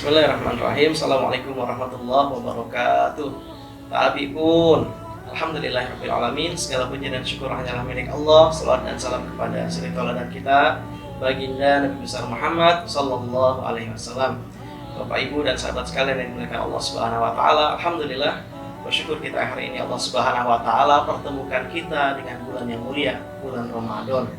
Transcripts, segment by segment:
Bismillahirrahmanirrahim. Assalamualaikum warahmatullahi wabarakatuh. Tabi'un. Alhamdulillahirabbil alamin. Segala puji dan syukur hanyalah milik Allah. Salawat dan salam kepada suri tauladan kita, baginda Nabi besar Muhammad sallallahu alaihi wasallam. Bapak Ibu dan sahabat sekalian yang dimuliakan Allah Subhanahu wa taala, alhamdulillah bersyukur kita hari ini Allah Subhanahu wa taala pertemukan kita dengan bulan yang mulia, bulan Ramadan.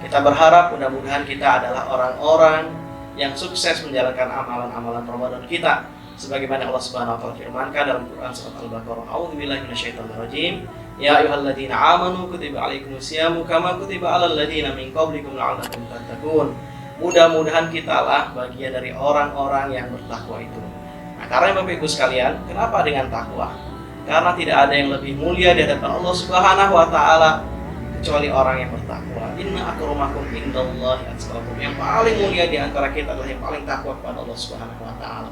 Kita berharap mudah-mudahan kita adalah orang-orang yang sukses menjalankan amalan-amalan Ramadan kita, sebagaimana Allah Subhanahu wa taala firmankan dalam Quran surat Al-Baqarah, A'udzubillahi minasyaitonirrajim. Ya ayyuhalladzina amanu kutiba alaikumusyamu kama kutiba alal ladzina min qablikum la'allakum tattaqun. Mudah-mudahan kita lah bagian dari orang-orang yang bertakwa itu. Nah, karena Bapak Ibu sekalian, kenapa dengan takwa? Karena tidak ada yang lebih mulia di hadapan Allah Subhanahu wa taala kecuali orang yang bertakwa. Inna akramakum indallahi atqakum. Yang paling mulia di antara kita adalah yang paling takwa kepada Allah Subhanahu wa taala.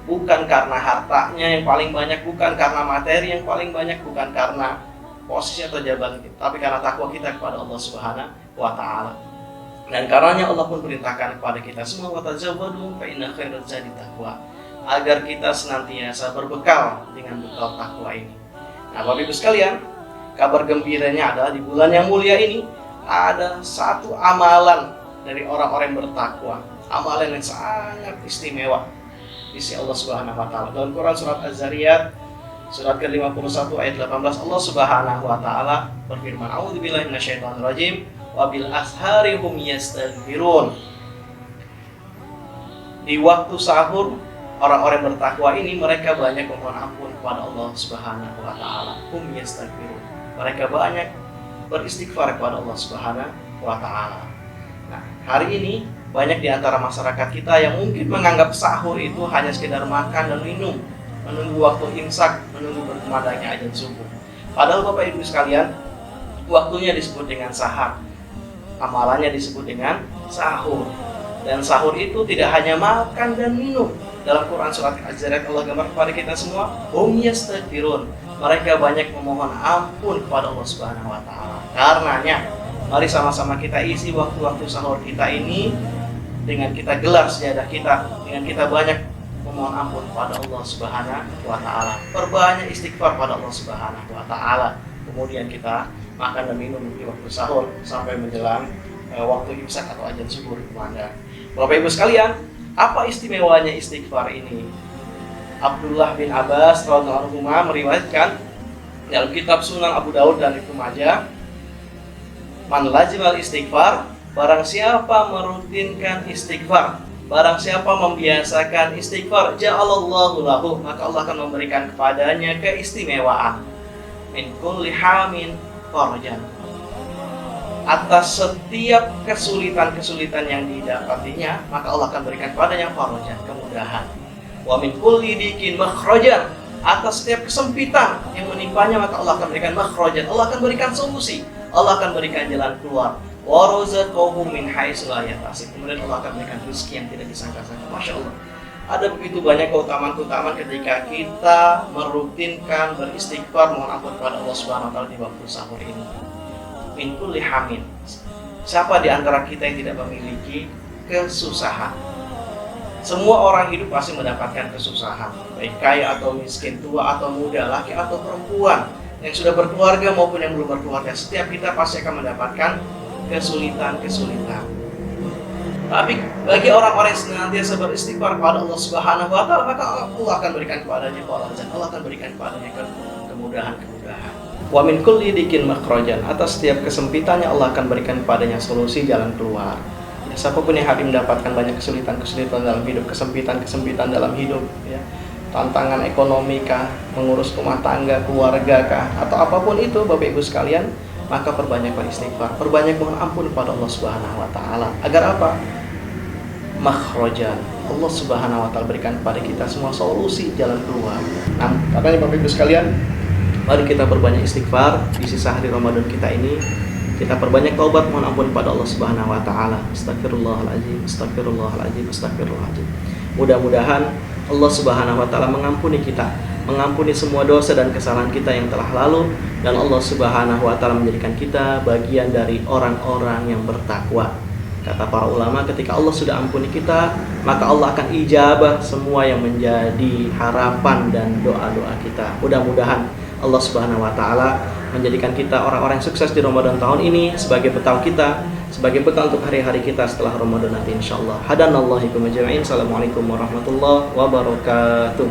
Bukan karena hartanya yang paling banyak, bukan karena materi yang paling banyak, bukan karena posisi atau jabatan kita, tapi karena takwa kita kepada Allah Subhanahu wa taala. Dan karenanya Allah pun perintahkan kepada kita semua, wa tazawwadu fa inna khairaz zadi taqwa, agar kita senantiasa berbekal dengan bekal takwa ini. Nah, Bapak Ibu sekalian, kabar gembiranya adalah di bulan yang mulia ini ada satu amalan dari orang-orang yang bertakwa, amalan yang sangat istimewa di sisi Allah Subhanahu wa taala. Dalam Quran surat Az-Zariyat surat ke-51 ayat 18, Allah Subhanahu wa taala berfirman, A'udzubillahi minasyaitonirrajim, wa bil ashari hum yastaghfirun. Di waktu sahur orang-orang yang bertakwa ini mereka banyak memohon ampun kepada Allah Subhanahu wa taala. Hum yastaghfirun. Mereka banyak beristighfar kepada Allah Subhanahu wa taala. Nah, hari ini banyak di antara masyarakat kita yang mungkin menganggap sahur itu hanya sekedar makan dan minum, menunggu waktu imsak, menunggu berkumandangnya azan subuh. Padahal Bapak Ibu sekalian, waktunya disebut dengan sahar, amalannya disebut dengan sahur. Dan sahur itu tidak hanya makan dan minum. Dalam Quran surat Az-Zariyat Allah gambar kepada kita semua, hum yastaghfirun. Mereka banyak memohon ampun kepada Allah Subhanahu wa taala. Karenanya, mari sama-sama kita isi waktu-waktu sahur kita ini dengan kita gelar sejadah kita, dengan kita banyak memohon ampun kepada Allah Subhanahu wa taala. Perbanyak istighfar pada Allah Subhanahu wa taala. Kemudian kita makan dan minum di waktu sahur sampai menjelang waktu imsak atau azan subuh berkumandang. Bapak Ibu sekalian, apa istimewanya istighfar ini? Abdullah bin Abbas radhiyallahu anhu meriwayatkan dalam kitab Sunan Abu Daud dan Ibnu Majah, man lazimal istighfar, barang siapa merutinkan istighfar, barang siapa membiasakan istighfar, ja'alallahu lahu, maka Allah akan memberikan kepadanya keistimewaan min kulli hamin farajan, atas setiap kesulitan-kesulitan yang didapatinya, maka Allah akan berikan kepadanya farajan, kemudahan. Wa min kulli dikin makhrajan, atas setiap kesempitan yang menimpanya, maka Allah akan berikan makhrajan, Allah akan berikan solusi, Allah akan berikan jalan keluar. Wa razaqahu min haitsu la yahtasib, kemudian Allah akan berikan rezeki yang tidak disangka-sangka. Masya Allah, ada begitu banyak keutamaan-keutamaan ketika kita merutinkan beristighfar, mohon ampun kepada Allah Subhanahu wa taala di waktu sahur ini. Min kulli hamin, siapa di antara kita yang tidak memiliki kesusahan? Semua orang hidup pasti mendapatkan kesusahan, baik kaya atau miskin, tua atau muda, laki atau perempuan, yang sudah berkeluarga maupun yang belum berkeluarga. Setiap kita pasti akan mendapatkan kesulitan-kesulitan. Tapi bagi orang-orang yang senantiasa beristighfar kepada Allah Subhanahu wa taala, maka Allah akan berikan kepadanya farajan, Allah akan berikan kepadanya kemudahan-kemudahan. Wa min kulli dikin makhrajan, atas setiap kesempitannya Allah akan berikan kepadanya solusi, jalan keluar. Ya, siapapun yang hari mendapatkan banyak kesulitan-kesulitan dalam hidup, kesempitan-kesempitan dalam hidup, ya, tantangan ekonomi kah, mengurus rumah tangga, keluarga kah, atau apapun itu Bapak Ibu sekalian, maka perbanyak beristighfar, perbanyak mohon ampun kepada Allah Subhanahu wa taala. Agar apa? Makhrajan, Allah Subhanahu wa taala berikan kepada kita semua solusi, jalan keluar. Nah, katanya Bapak Ibu sekalian, mari kita perbanyak istighfar di sisa hari Ramadan kita ini. Kita perbanyak taubat, mohon ampun kepada Allah Subhanahu wa taala. Astagfirullahaladzim, astagfirullahaladzim, astagfirullahaladzim. Mudah-mudahan Allah Subhanahu wa taala mengampuni kita, mengampuni semua dosa dan kesalahan kita yang telah lalu, dan Allah Subhanahu wa taala menjadikan kita bagian dari orang-orang yang bertakwa. Kata para ulama, ketika Allah sudah ampuni kita, maka Allah akan ijabah semua yang menjadi harapan dan doa-doa kita. Mudah-mudahan Allah Subhanahu wa taala menjadikan kita orang-orang yang sukses di Ramadan tahun ini sebagai bekal kita, sebagai bekal untuk hari-hari kita setelah Ramadan nanti insyaallah. Hadanallahu ikum ajma'in. Assalamualaikum warahmatullahi wabarakatuh.